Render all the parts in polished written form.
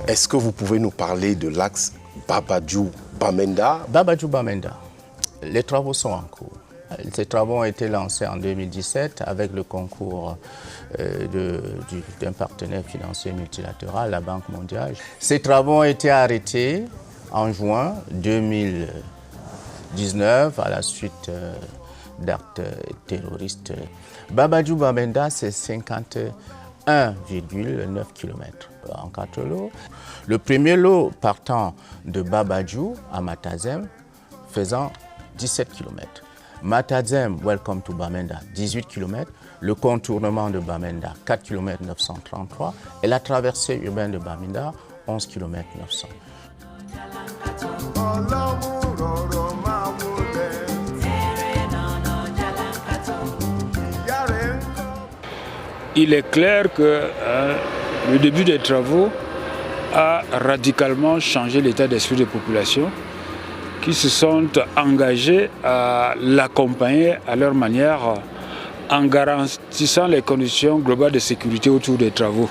Est-ce que vous pouvez nous parler de l'axe Babadjou-Bamenda? Babadjou-Bamenda, les travaux sont en cours. Ces travaux ont été lancés en 2017 avec le concours d'un partenaire financier multilatéral, la Banque mondiale. Ces travaux ont été arrêtés en juin 2019 à la suite d'actes terroristes. Babadjou-Bamenda, c'est 51,9 km en 4 lots. Le premier lot partant de Babadjou à Matazem, faisant 17 km. Matazem, Welcome to Bamenda, 18 km. Le contournement de Bamenda, 4 km 933. Et la traversée urbaine de Bamenda, 11 km 900. Il est clair que le début des travaux a radicalement changé l'état d'esprit des populations qui se sont engagés à l'accompagner à leur manière en garantissant les conditions globales de sécurité autour des travaux.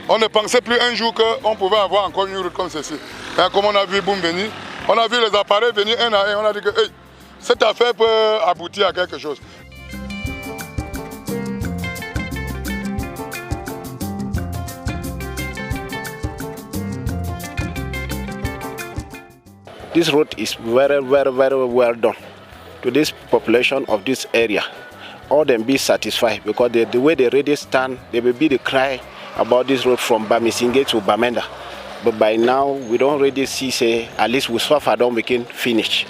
On ne pensait plus un jour qu'on pouvait avoir encore une route comme celle-ci. Comme on a vu Boum venir, on a vu les appareils venir un à un, on a dit que hey, cette affaire peut aboutir à quelque chose. This road is very well done to this population of this area. All them be satisfied because the way they really stand, they will be the cry about this road from Bamisinge to Bamenda. But by now, we don't really see, say, at least we so far don't begin finish.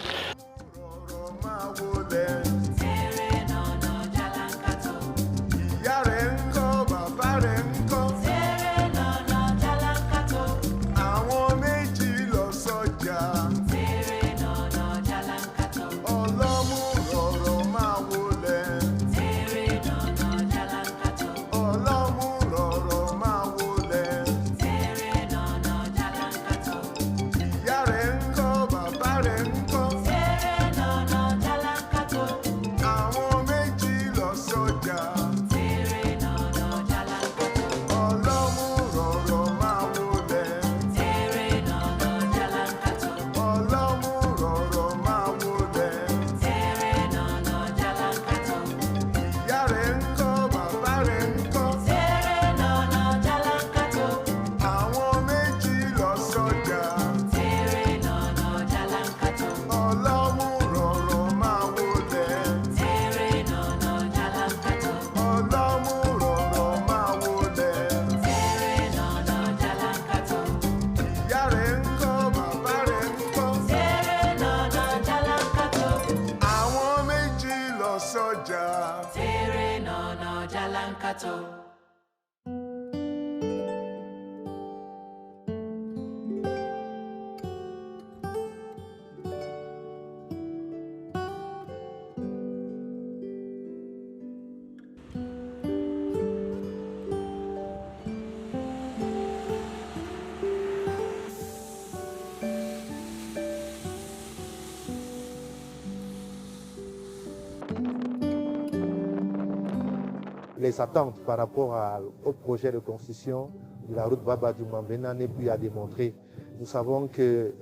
Les attentes par rapport au projet de construction de la route Babadjou-Bamenda n'est plus à démontrer. Nous savons que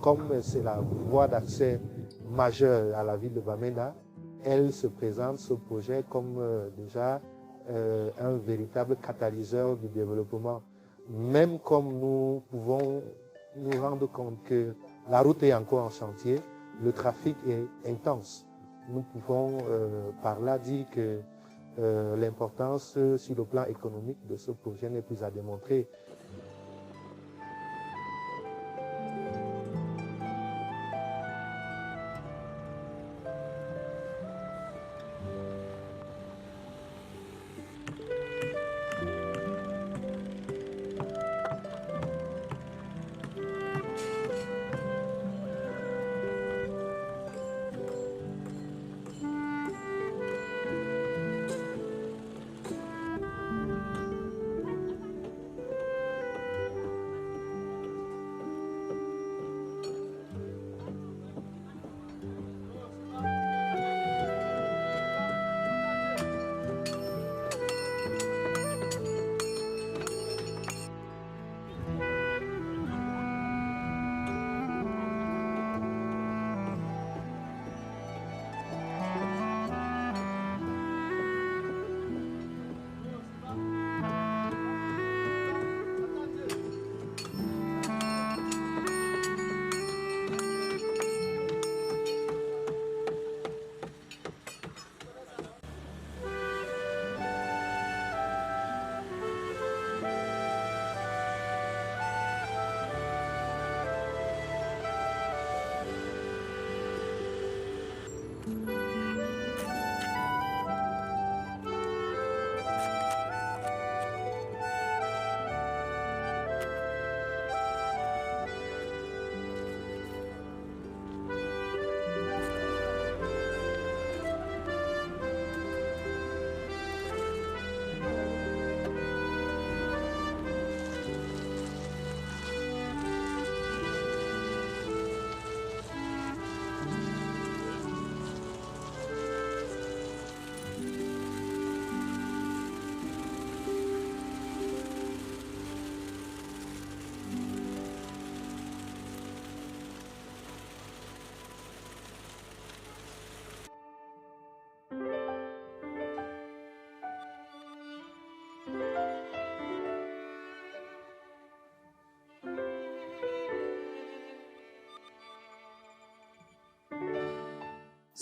comme c'est la voie d'accès majeure à la ville de Bamenda, elle se présente, ce projet, comme déjà un véritable catalyseur du développement. Même comme nous pouvons nous rendre compte que la route est encore en chantier, le trafic est intense. Nous pouvons par là dire que l'importance sur le plan économique de ce projet n'est plus à démontrer.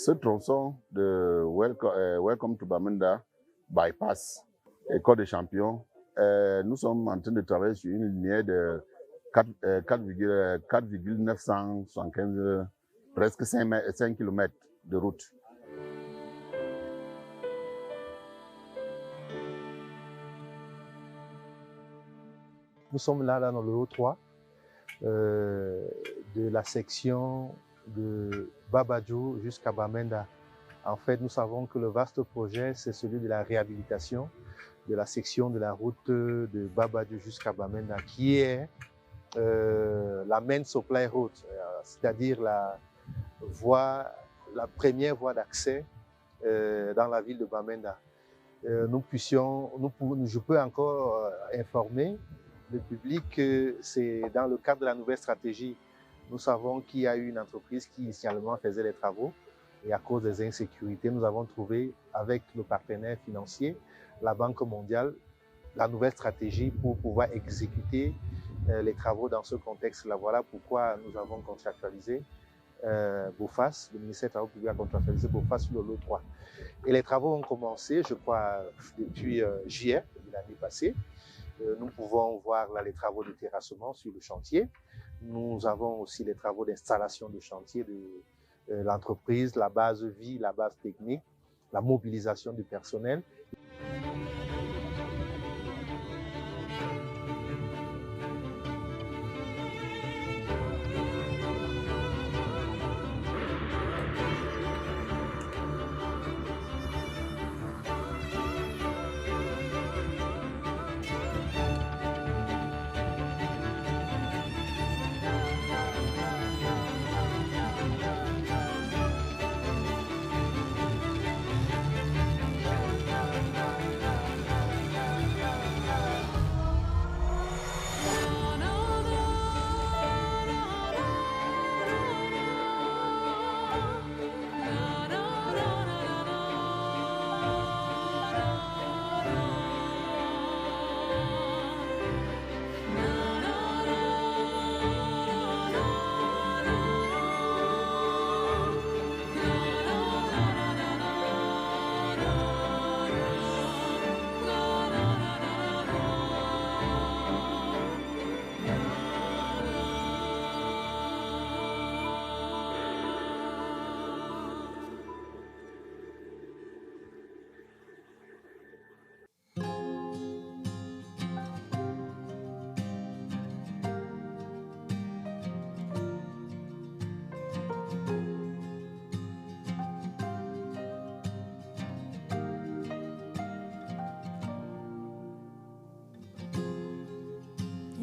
Ce tronçon de Welcome to Bamenda bypass École des Champions, nous sommes en train de travailler sur une ligne de 4,975, presque 5 km de route. Nous sommes là dans le lot 3 de la section de Babadjou jusqu'à Bamenda. En fait, nous savons que le vaste projet, c'est celui de la réhabilitation de la section de la route de Babadjou jusqu'à Bamenda, qui est la main supply route, c'est-à-dire la première voie d'accès dans la ville de Bamenda. Je peux encore informer le public que c'est dans le cadre de la nouvelle stratégie. Nous savons qu'il y a eu une entreprise qui initialement faisait les travaux et à cause des insécurités, nous avons trouvé avec nos partenaires financiers, la Banque mondiale, la nouvelle stratégie pour pouvoir exécuter les travaux dans ce contexte-là. Voilà pourquoi nous avons contractualisé BOFAS, le ministère des Travaux publics a contractualisé BOFAS sur le lot 3. Et les travaux ont commencé, je crois, depuis juillet de l'année passée. Nous pouvons voir là les travaux de terrassement sur le chantier. Nous avons aussi les travaux d'installation de chantier de l'entreprise, la base vie, la base technique, la mobilisation du personnel.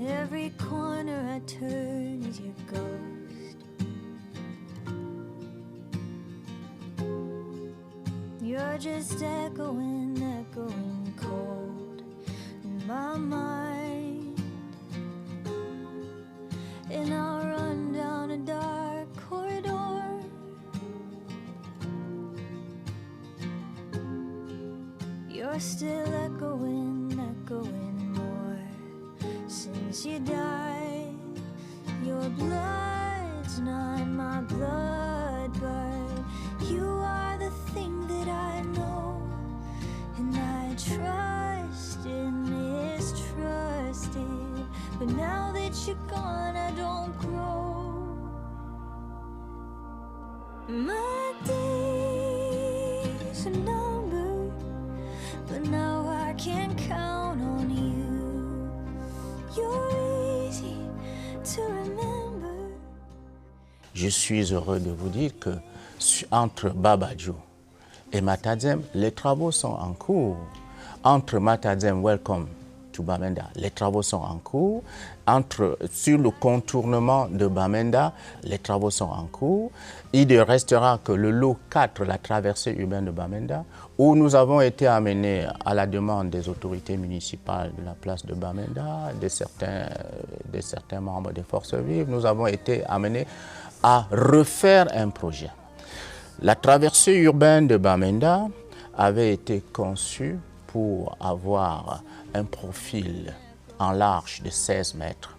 Every corner I turn is your ghost. You're just echoing cold in my mind. And I'll run down a dark corridor. You're still echoing more. Since you died, your blood's not my blood, but you are the thing that I know, and I trusted, mistrusted, but now that you're gone, I don't grow. My days are numbered, but now I can't count on you. Je suis heureux de vous dire que entre Babadjou et Matadzem, les travaux sont en cours. Entre Matadzem, Welcome to Bamenda, les travaux sont en cours. Sur le contournement de Bamenda, les travaux sont en cours. Il ne restera que le lot 4, la traversée urbaine de Bamenda, où nous avons été amenés à la demande des autorités municipales de la place de Bamenda, de certains membres des forces vives, nous avons été amenés à refaire un projet. La traversée urbaine de Bamenda avait été conçue pour avoir un profil en large de 16 mètres,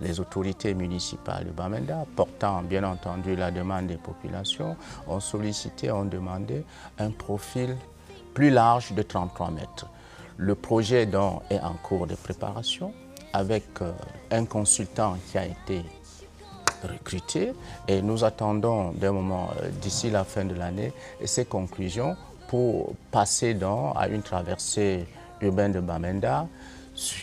les autorités municipales de Bamenda, portant bien entendu la demande des populations, ont sollicité, ont demandé un profil plus large de 33 mètres. Le projet donc est en cours de préparation avec un consultant qui a été recruté et nous attendons d'un moment d'ici la fin de l'année ses conclusions pour passer donc à une traversée urbaine de Bamenda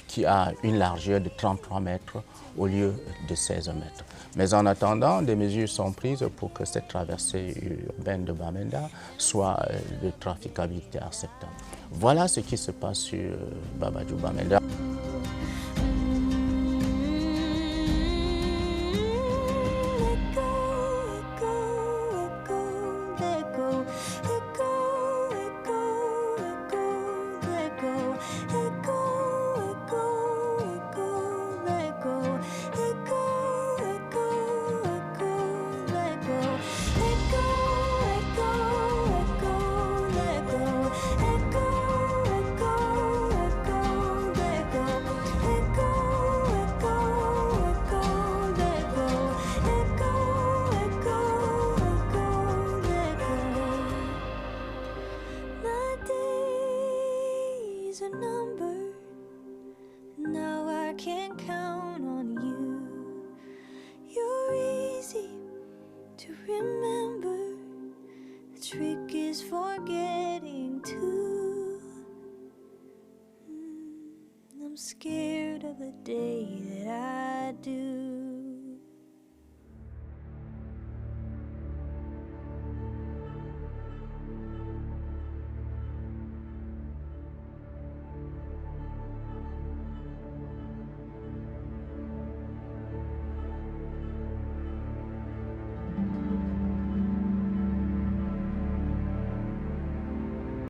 qui a une largeur de 33 mètres au lieu de 16 mètres. Mais en attendant, des mesures sont prises pour que cette traversée urbaine de Bamenda soit de traficabilité acceptable. Voilà ce qui se passe sur Baba Diouf Bamenda. Now I can count on you. You're easy to remember. The trick is forgetting too. I'm scared of the day that I do.